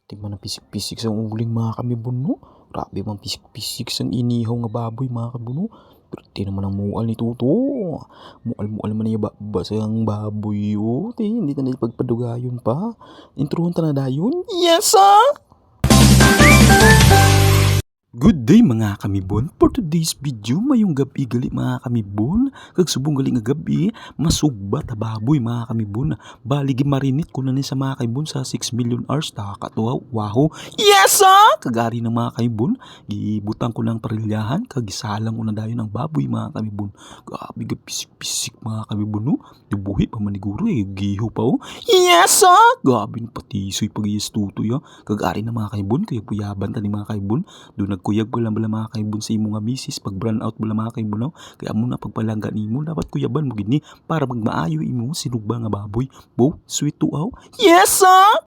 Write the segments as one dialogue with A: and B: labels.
A: Di man ang pisik-pisik sang uling mga kamibon no. Grabe man pisik-pisik sang inihaw nga baboy mga kamibon no. Pero di naman ang mual ni Tuto. Mual-mual man niya basang baboy oh. Hindi na pagpadugayon pa. Introhon ta na dayon. Yes ah! Good day mga kamibon. For today's video, mayong gabi gali mga kamibon. Kag subong gali nga gabi, masugbat ta baboy mga kamibon. Baligi marinit ko na ni sa mga kamibon sa 6 million hours. Takatuwa, wow. Yes ah! Kagari ng mga kamibon. Gibutang ko ng parilyahan. Kag isalang ko na dayon ang baboy mga kamibon. Grabe pisik-pisik mga kamibon no. Dubuhi pa maniguro eh. Giho pa oh. Yes ah! Grabe na patisoy pag-iistuto ya. Kagari ng mga kamibon. Kaya puyaban ta ni mga kamibon. Doon nagkuyag bala mga kaibon sa imong nga misis pag brand out bala mga kaibon kaya mo na pagpalangga nimo dapat kuyaban mo gini para magmaayo imo sinugba nga baboy bo sweet to aw yes sir.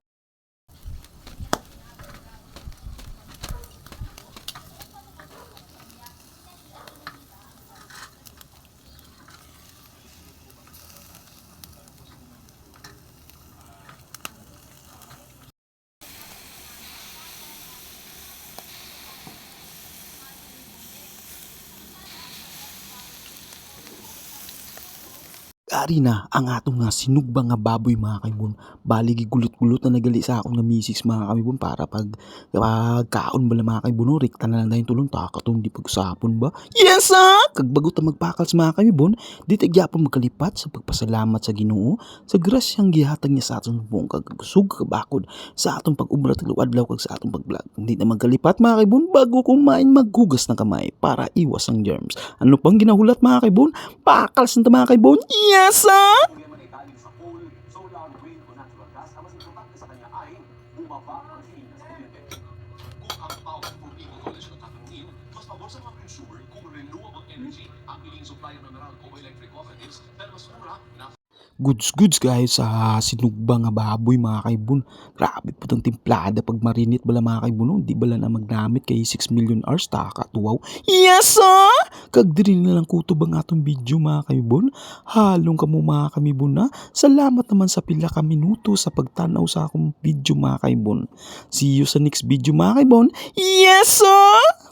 A: Ari na ang atong nga sinugba nga baboy mga kaibon. Baligi gulot-gulot na nagali sa akong nga misis mga kaibon para pag kaon bala mga kaibon rikta na lang dayon tulong takatong di pag-usapon ba. Yes ah! Kag bago ta magpakal sa mga kaibon, di ta gyapon magkalipat sa pagpasalamat sa Ginoo sa grasyang gihatag niya sa aton buong kag sug kabakod sa atong pag-ubra taglaw adlaw kag sa atong pag-vlog. Hindi na magkalipat mga kaibon bago kumain maghugas ng kamay para iwas ang germs. Ano pang ginahulat mga kaibon? Pakal sa mga kaibon. Yes ah!
B: Mas pabor sa mga consumer kung renewable energy ang iling supply ng mineral o electric cooperatives dahil mas mura na
A: Goods guys sa sinugba nga baboy mga kaibon. Grabe po tang timplada pag marinit bala mga kaibon. Di bala na magnamit kay 6 million hours takatuwaw. Yes ah! Kag diri na lang kutob ang atong video mga kaibon. Halong kamo mga kamibon na. Salamat naman sa pila ka minuto sa pagtanaw sa akong video mga kaibon. See you sa next video mga kaibon. Yes ah!